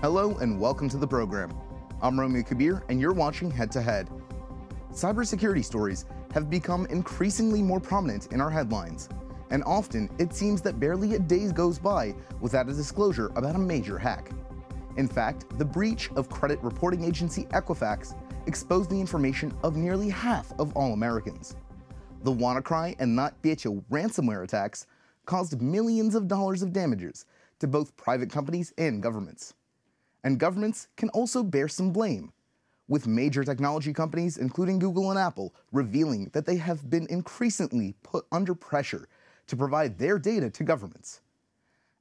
Hello and welcome to the program. I'm Romeo Kabir and you're watching Head to Head. Cybersecurity stories have become increasingly more prominent in our headlines, and often it seems that barely a day goes by without a disclosure about a major hack. In fact, the breach of credit reporting agency Equifax exposed the information of nearly half of all Americans. The WannaCry and NotBetya ransomware attacks caused millions of dollars of damages to both private companies and governments. And governments can also bear some blame, with major technology companies, including Google and Apple, revealing that they have been increasingly put under pressure to provide their data to governments.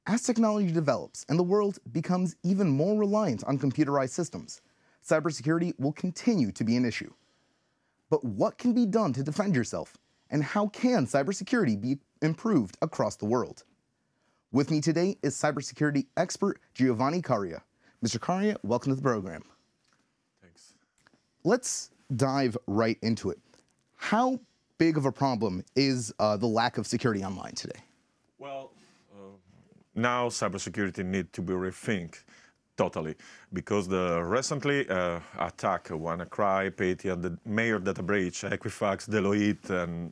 As technology develops and the world becomes even more reliant on computerized systems, cybersecurity will continue to be an issue. But what can be done to defend yourself, and how can cybersecurity be improved across the world? With me today is cybersecurity expert Giovanni Caria. Mr. Caria, welcome to the program. Thanks. Let's dive right into it. How big of a problem is the lack of security online today? Well, now cybersecurity needs to be rethinked totally, because the recently attack, WannaCry, Petya, the Mayor data breach, Equifax, Deloitte, and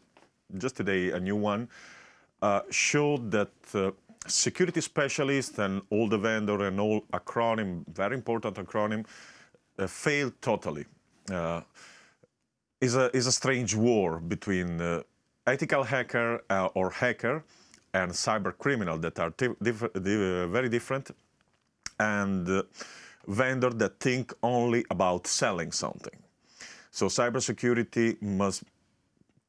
just today a new one, showed that security specialists and all the vendor and all acronym, very important acronym, failed totally. Is a strange war between ethical hacker or hacker and cyber criminal that are very different, and vendor that think only about selling something. So cybersecurity must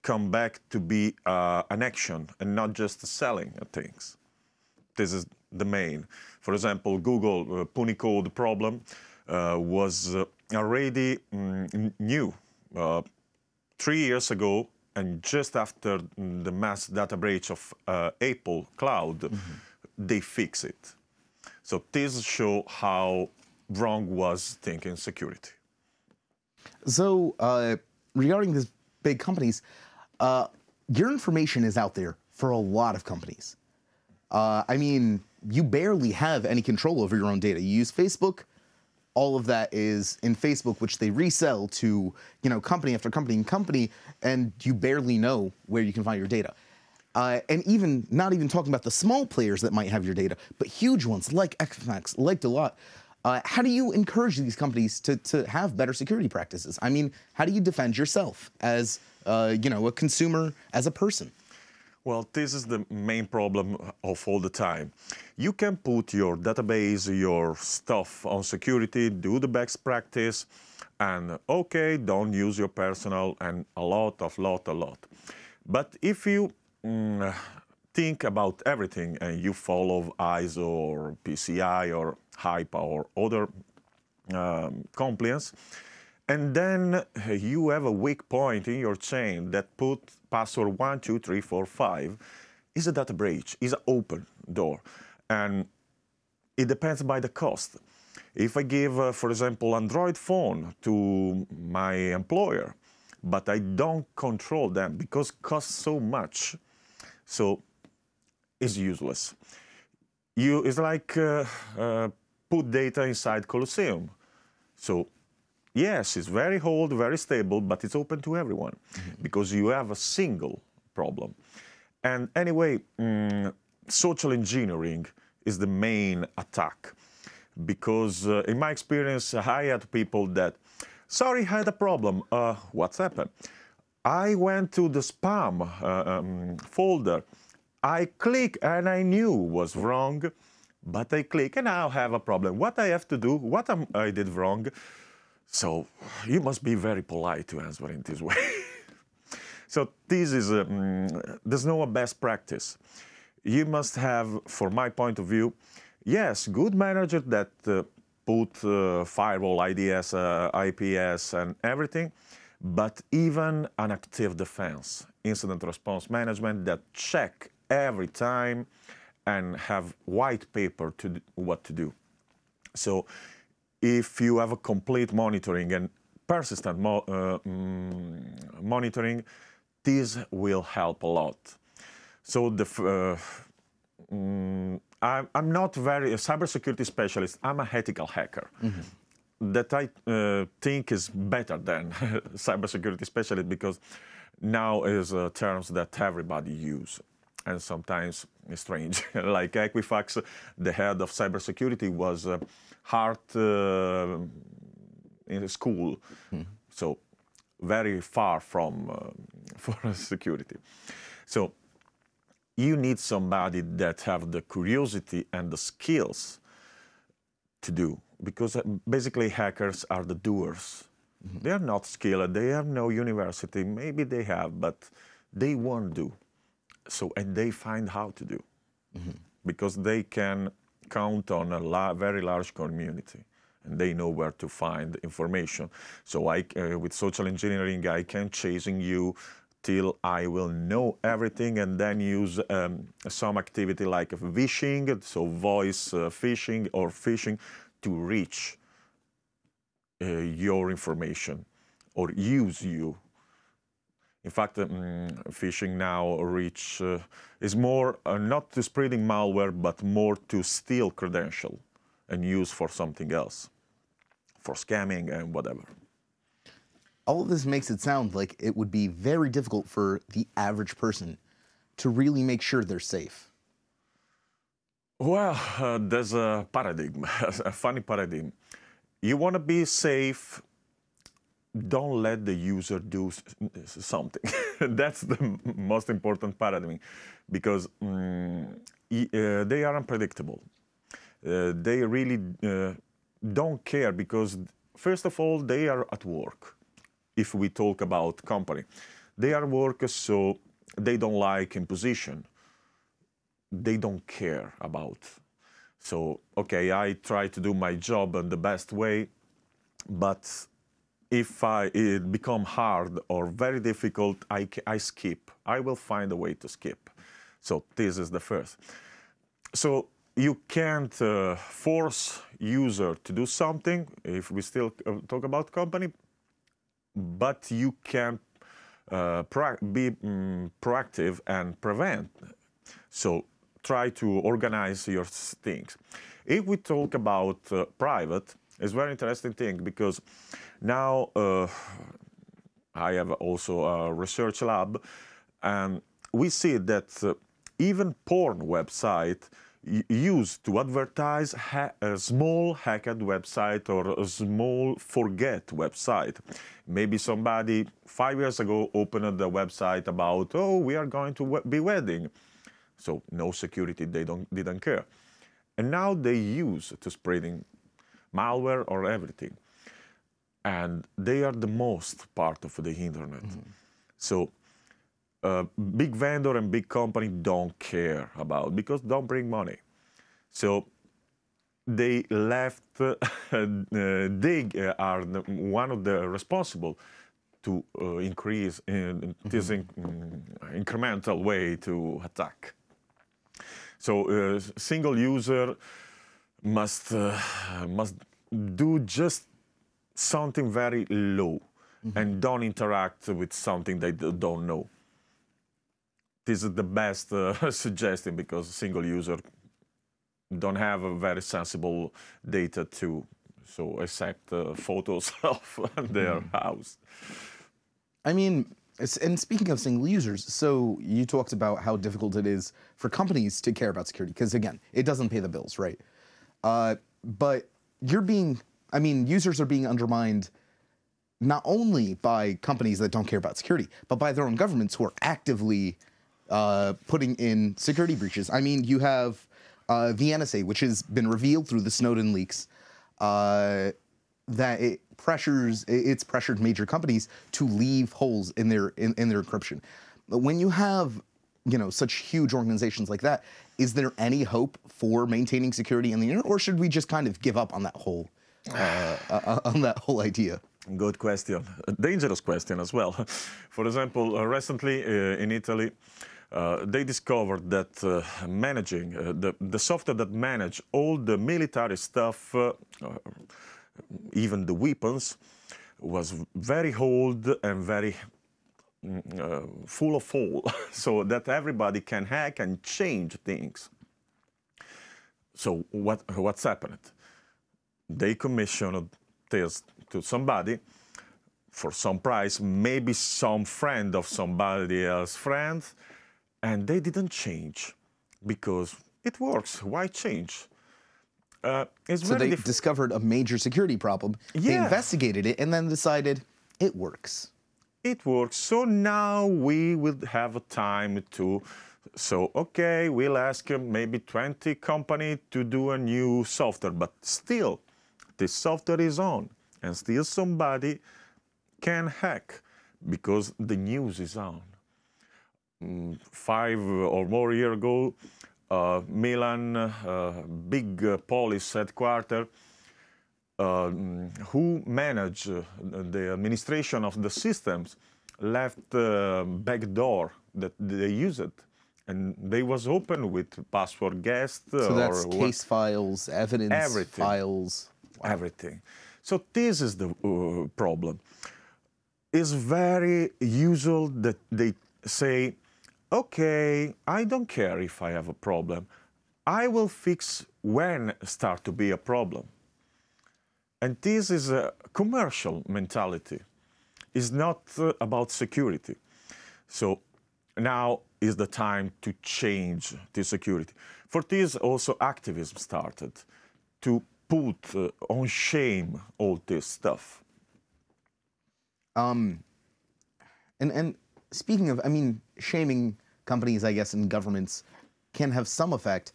come back to be an action and not just selling things. This is the main. For example, Google Punicode problem was already new 3 years ago, and just after the mass data breach of Apple Cloud, they fix it. So this shows how wrong was thinking security. So regarding these big companies, your information is out there for a lot of companies. I mean, you barely have any control over your own data. You use Facebook. All of that is in Facebook, which they resell to, company after company and company, and you barely know where you can find your data. And even not even talking about the small players that might have your data, but huge ones like Equifax, like Deloitte. How do you encourage these companies to have better security practices? I mean, how do you defend yourself as, a consumer, as a person? Well, this is the main problem of all the time. You can put your database, your stuff on security, do the best practice, and okay, don't use your personal, and a lot. But if you think about everything and you follow ISO or PCI or HIPAA or other compliance, and then you have a weak point in your chain that put password 1, 2, 3, 4, 5, is a data breach, is an open door. And it depends by the cost. If I give, for example, Android phone to my employer, but I don't control them because it costs so much, so it's useless. It's like put data inside Colosseum. So yes, it's very old, very stable, but it's open to everyone because you have a single problem. And anyway, social engineering is the main attack because in my experience, I had people that, sorry, I had a problem. What's happened? I went to the spam folder. I click and I knew was wrong, but I click and now I have a problem. What I have to do, what I did wrong. So you must be very polite to answer in this way. So this is, there's no best practice. You must have, for my point of view, yes, good manager that put firewall, IDS, IPS and everything, but even an active defense, incident response management that check every time and have white paper to what to do. So if you have a complete monitoring and persistent monitoring, this will help a lot. So I'm not very a cybersecurity specialist. I'm a ethical hacker. That I think is better than cybersecurity specialist, because now is terms that everybody use, and sometimes it's strange. Like Equifax, the head of cybersecurity was hard in school, so very far from for security. So you need somebody that have the curiosity and the skills to do, because basically hackers are the doers. They are not skilled, they have no university, maybe they have, but they won't do. So, and they find how to do, because they can count on a very large community, and they know where to find information. So with social engineering, I can chasing you till I will know everything, and then use some activity like phishing, so voice phishing or phishing, to reach your information or use you. In fact, phishing now is more not to spreading malware, but more to steal credential and use for something else, for scamming and whatever. All of this makes it sound like it would be very difficult for the average person to really make sure they're safe. Well, there's a paradigm, a funny paradigm. You want to be safe, don't let the user do something. That's the most important paradigm, because they are unpredictable. They really don't care, because first of all, they are at work. If we talk about company, they are workers, so they don't like imposition. They don't care about. So, okay, I try to do my job in the best way, but if it become hard or very difficult, I skip. I will find a way to skip. So this is the first. So you can't force user to do something, if we still talk about company, but you can be proactive and prevent. So try to organize your things. If we talk about private, it's a very interesting thing, because now I have also a research lab, and we see that even porn website used to advertise a small hacked website or a small forget website. Maybe somebody 5 years ago opened the website about, oh, we are going to be wedding. So no security, they didn't care. And now they use to spreading malware or everything. And they are the most part of the internet. So big vendor and big company don't care about, because don't bring money. So they left, they are one of the responsible to increase in this incremental way to attack. So single user must do just something very low, and don't interact with something they don't know. This is the best suggestion, because single user don't have a very sensible data to accept photos of their house. I mean, and speaking of single users, so you talked about how difficult it is for companies to care about security, because again, it doesn't pay the bills, right? But users are being undermined not only by companies that don't care about security, but by their own governments who are actively putting in security breaches. I mean, you have the NSA, which has been revealed through the Snowden leaks, that it's pressured major companies to leave holes in their encryption. When you have such huge organizations like that, is there any hope for maintaining security in the internet, or should we just kind of give up on that whole idea? Good question. A dangerous question as well. For example, recently in Italy, they discovered that managing the software that manage all the military stuff, even the weapons, was very old and very full of holes, so that everybody can hack and change things. So what's happened? They commissioned this to somebody for some price, maybe some friend of somebody else's friend, and they didn't change because it works. Why change? It's So very they discovered a major security problem, they Yeah. investigated it, and then decided it works. It works. So now we will have a time to, so okay, we'll ask maybe 20 company to do a new software, but still, this software is on, and still somebody can hack because the news is on. 5 or more years ago, Milan, big police headquarters, who manage the administration of the systems, left the back door that they used, and they was open with password guest. So that's or case files, evidence Everything. files. Everything. So this is the problem. It's very usual that they say, okay, I don't care if I have a problem. I will fix when start to be a problem. And this is a commercial mentality. It's not about security. So now is the time to change the security. For this, also activism started to put on shame all this stuff. And speaking of, I mean, shaming companies, I guess, and governments can have some effect,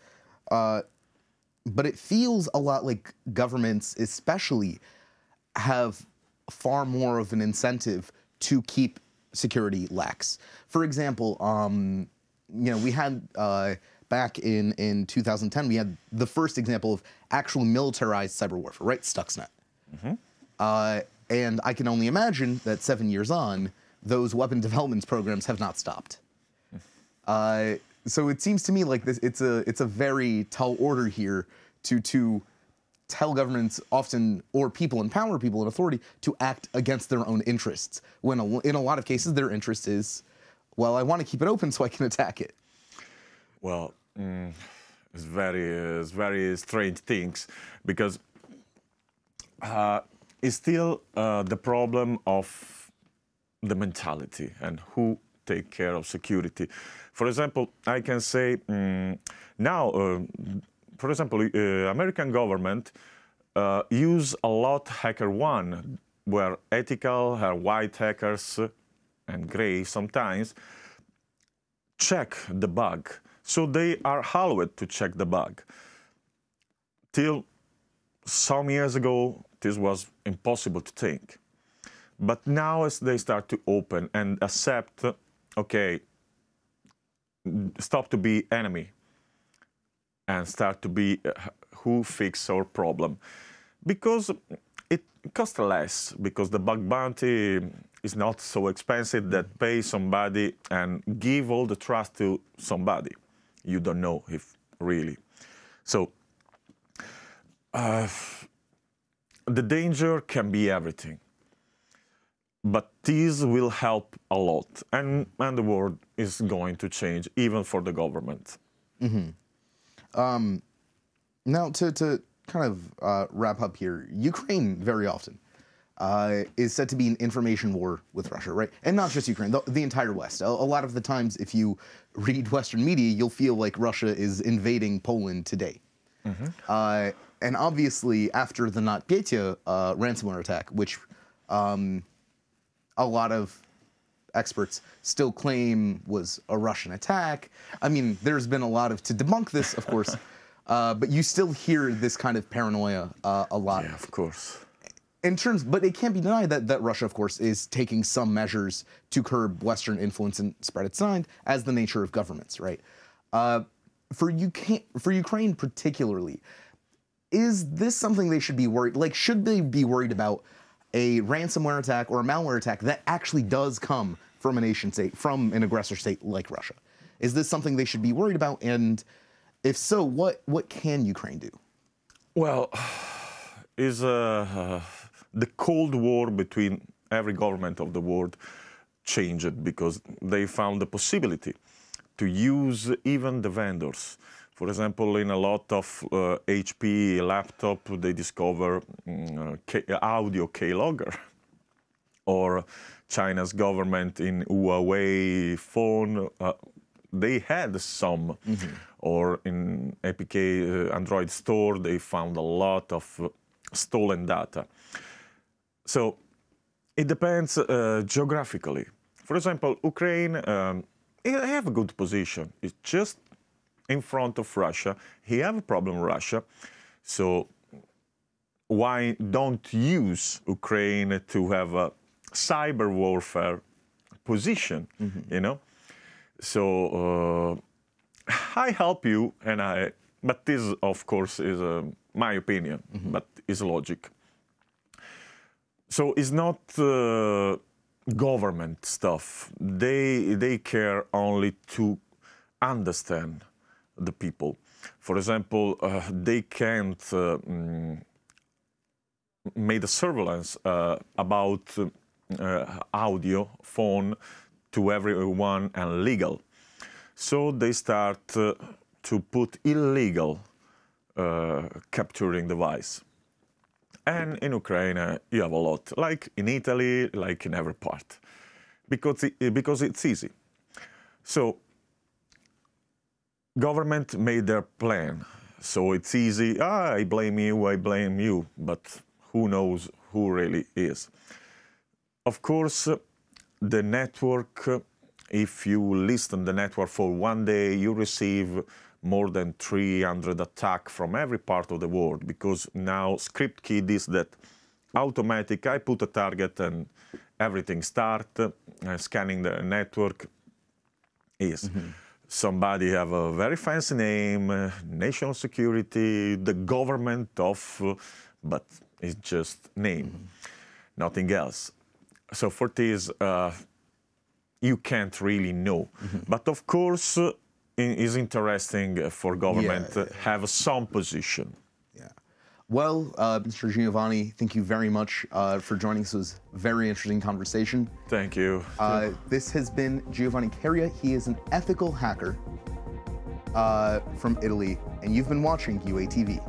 but it feels a lot like governments especially have far more of an incentive to keep security lax. For example, you know, we had back in 2010, we had the first example of actual militarized cyber warfare, right? Stuxnet. And I can only imagine that 7 years on, those weapon development programs have not stopped. So it seems to me like this, it's a very tall order here to tell governments often, or people in power, people in authority, to act against their own interests, when in a lot of cases their interest is, well, I want to keep it open so I can attack it. Well, it's very strange things, because it's still the problem of the mentality and who take care of security. For example, I can say now, for example, American government use a lot HackerOne, where ethical or white hackers and gray sometimes check the bug. So they are allowed to check the bug. Till some years ago, this was impossible to think. But now as they start to open and accept, okay, stop to be enemy and start to be who fix our problem. Because it costs less, because the bug bounty is not so expensive that pay somebody and give all the trust to somebody. You don't know if really. So the danger can be everything. But this will help a lot, and the world is going to change, even for the government. Now, to kind of wrap up here, Ukraine very often is said to be an information war with Russia, right? And not just Ukraine, the entire West. A lot of the times, if you read Western media, you'll feel like Russia is invading Poland today. And obviously, after the NotPetya ransomware attack, which a lot of experts still claim was a Russian attack. I mean, there's been a lot to debunk this, of course, but you still hear this kind of paranoia a lot. Yeah, of course. But it can't be denied that Russia, of course, is taking some measures to curb Western influence and spread its mind, as the nature of governments, right? For Ukraine particularly, is this something they should be worried? Like, should they be worried about a ransomware attack or a malware attack that actually does come from a nation state, from an aggressor state like Russia? Is this something they should be worried about? And if so, what can Ukraine do? Well, is the Cold War between every government of the world changed because they found the possibility to use even the vendors For example, in a lot of HP laptop, they discover audio keylogger. Or China's government in Huawei phone, they had some. Or in APK Android store, they found a lot of stolen data. So it depends geographically. For example, Ukraine, they have a good position. It's just in front of Russia. He have a problem with Russia. So why don't use Ukraine to have a cyber warfare position, you know? So I help you, but this, of course, is my opinion, but is logic. So it's not government stuff. They care only to understand the people. For example, they can't make a surveillance about audio, phone to everyone and legal. So they start to put illegal capturing device. And in Ukraine, you have a lot, like in Italy, like in every part, because it's easy. So government made their plan. So it's easy, I blame you, but who knows who really is. Of course, the network, if you listen the network for one day, you receive more than 300 attacks from every part of the world, because now script kid is that automatic, I put a target and everything start, scanning the network is. Somebody have a very fancy name, national security, the government of, but it's just name, nothing else. So for this, you can't really know. But of course, it's interesting for government to have some position. Yeah. Well, Mr. Giovanni, thank you very much for joining us. It was a very interesting conversation. Thank you. This has been Giovanni Caria. He is an ethical hacker from Italy, and you've been watching UATV.